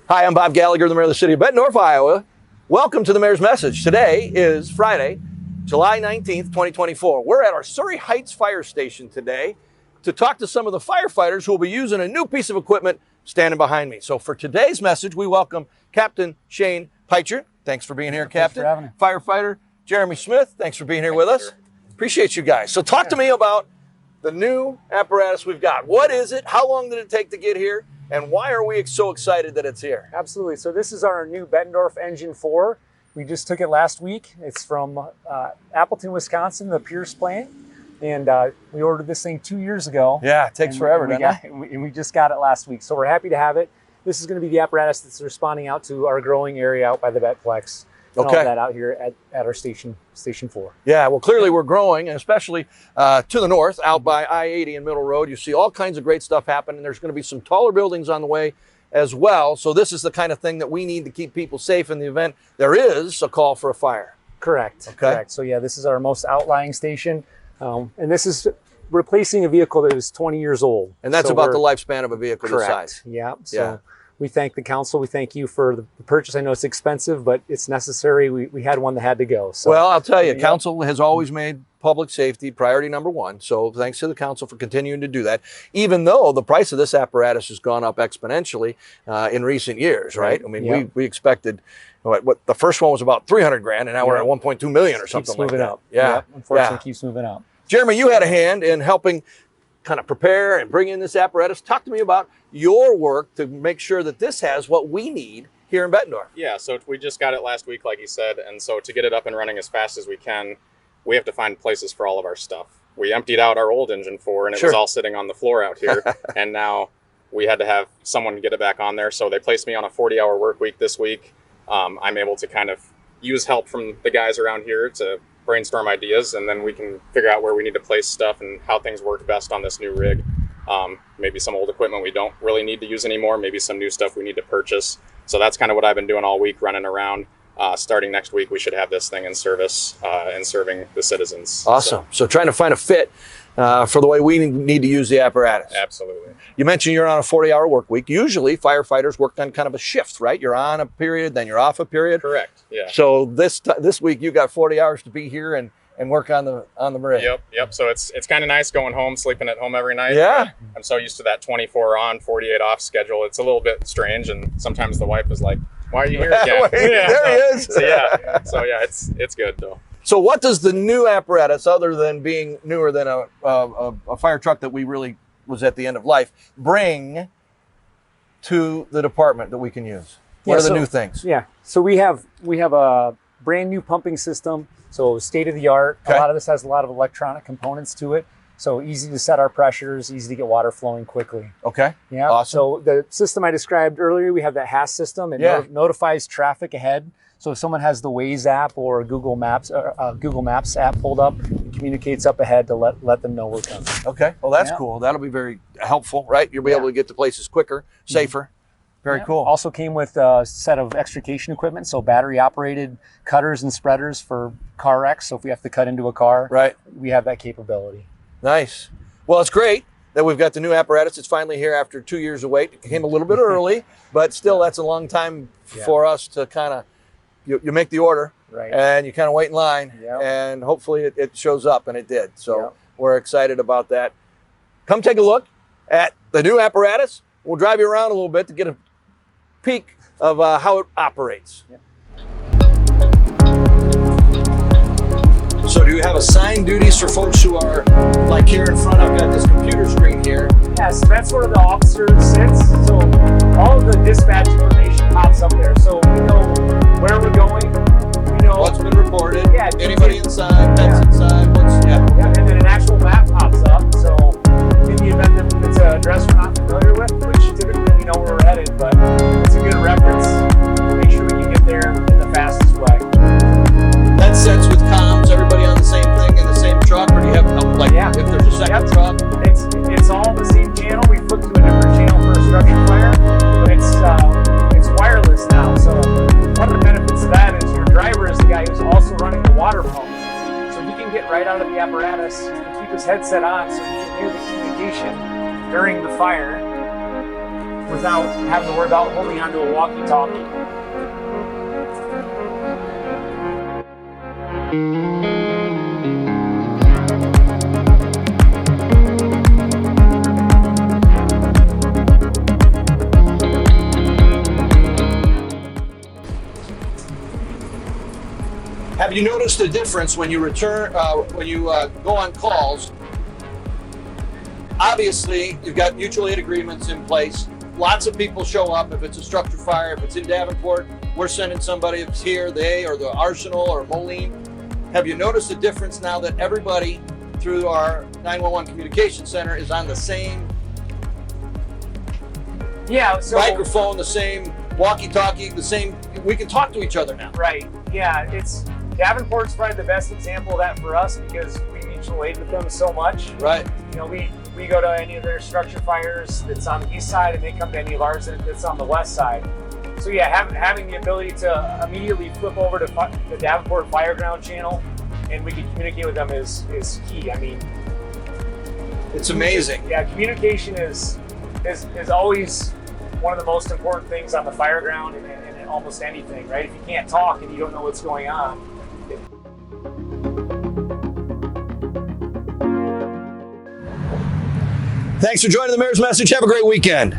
Hi, I'm Bob Gallagher, the Mayor of the City of Bettendorf, Iowa. Welcome to the Mayor's Message. Today is Friday, July 19th, 2024. We're at our Surrey Heights Fire Station today to talk to some of the firefighters who will be using a new piece of equipment standing behind me. So for today's message, we welcome Captain Shane Peitscher. Thanks for being here, Captain. Thanks for having me. Firefighter Jeremy Smith, thanks for being here with us. Appreciate you guys. So talk to me about the new apparatus we've got. What is it? How long did it take to get here? And why are we so excited that it's here? Absolutely. So this is our new Bettendorf Engine 4. We just took it last week. It's from Appleton, Wisconsin, the Pierce plant. And we ordered this thing 2 years ago. Yeah, it takes forever, doesn't it? And we just got it last week. So we're happy to have it. This is going to be the apparatus that's responding out to our growing area out by the Betplex. And all that out here at our Station 4. Yeah, well, clearly we're growing, and especially to the north, out by I-80 and Middle Road. You see all kinds of great stuff happening. There's going to be some taller buildings on the way as well. So this is the kind of thing that we need to keep people safe in the event there is a call for a fire. Correct. Okay. Correct. So yeah, this is our most outlying station. And this is replacing a vehicle that was 20 years old. And that's about the lifespan of a vehicle this size. Yeah. So we thank the council. We thank you for the purchase. I know it's expensive, but it's necessary. We had one that had to go. So, well, I'll tell you, council has always made public safety priority number one. So thanks to the council for continuing to do that, even though the price of this apparatus has gone up exponentially in recent years, right? I mean, we expected, what the first one was about 300 grand, and now we're at 1.2 million or something like that. Up. Yeah. Unfortunately, keeps moving up. Jeremy, you had a hand in helping kind of prepare and bring in this apparatus. Talk to me about your work to make sure that this has what we need here in Bettendorf. Yeah, so we just got it last week, like you said, and so to get it up and running as fast as we can, we have to find places for all of our stuff. We emptied out our old Engine 4, and it was all sitting on the floor out here, and now we had to have someone get it back on there, so they placed me on a 40-hour work week this week. I'm able to kind of use help from the guys around here to brainstorm ideas, and then we can figure out where we need to place stuff and how things work best on this new rig. Maybe some old equipment we don't really need to use anymore, maybe some new stuff we need to purchase. So that's kind of what I've been doing all week, running around. Starting next week, we should have this thing in service and serving the citizens. Awesome. So trying to find a fit for the way we need to use the apparatus. Absolutely. You mentioned you're on a 40-hour work week. Usually firefighters work on kind of a shift, right? You're on a period, then you're off a period. Correct. Yeah. So this week you got 40 hours to be here and work on the rig. Yep. So it's kind of nice going home, sleeping at home every night. Yeah. I'm so used to that 24 on, 48 off schedule. It's a little bit strange, and sometimes the wife is like, "Why are you here again?" Wait, there he is. So yeah, it's good though. So what does the new apparatus, other than being newer than a fire truck that we really was at the end of life, bring to the department that we can use? What are the new things? Yeah. So we have a brand new pumping system. So state of the art. A lot of this has a lot of electronic components to it. So easy to set our pressures, easy to get water flowing quickly. Okay. Yeah. Awesome. So the system I described earlier, we have that HAS system. It notifies traffic ahead. So if someone has the Waze app or a Google Maps app pulled up, it communicates up ahead to let them know we're coming. Okay. Well, that's cool. That'll be very helpful, right? You'll be able to get to places quicker, safer. Very cool. Also came with a set of extrication equipment, so battery operated cutters and spreaders for car wrecks. So if we have to cut into a car, we have that capability. Nice. Well, it's great that we've got the new apparatus. It's finally here after 2 years of wait. It came a little bit early, but still that's a long time for us to kind of, you make the order and you kind of wait in line and hopefully it shows up, and it did. So we're excited about that. Come take a look at the new apparatus. We'll drive you around a little bit to get a peek of how it operates. So do you have assigned duties for folks who are like here in front? I've got this computer screen here. Yes, that's where the officer sits. So all of the dispatch information pops up there. So we know where we're going. We know what's been reported. Yeah. Anybody inside, pets inside. And then an actual map pops up. So in the event that it's an address we're not familiar with, which typically we know where we're headed, but it's a good reference. Make sure we can get there in the fastest way. That sets with comms, everybody on the same thing in the same truck, or do you have if there's a second truck? It's all the same channel. We flipped to a different channel for a structure fire, but it's wireless now. So one of the benefits of that is your driver is the guy who's also running the water pump. So he can get right out of the apparatus and keep his headset on so he can hear the communication during the fire. without having to worry about holding onto a walkie-talkie. Have you noticed a difference when you return, go on calls? Obviously, you've got mutual aid agreements in place. Lots of people show up. If it's a structure fire, if it's in Davenport, we're sending somebody. If it's here, they or the Arsenal or Moline. Have you noticed a difference now that everybody through our 911 communication center is on the same microphone, the same walkie-talkie, the same? We can talk to each other now. Right. Yeah. Davenport's probably the best example of that for us because we mutual aid with them so much. Right. You know, we go to any of their structure fires that's on the east side, and they come to any of ours that's on the west side. So yeah, having the ability to immediately flip over to the Davenport Fireground channel, and we can communicate with them is key. I mean, it's amazing. Yeah, communication is always one of the most important things on the fireground and almost anything, right? If you can't talk and you don't know what's going on. Thanks for joining the Mayor's Message. Have a great weekend.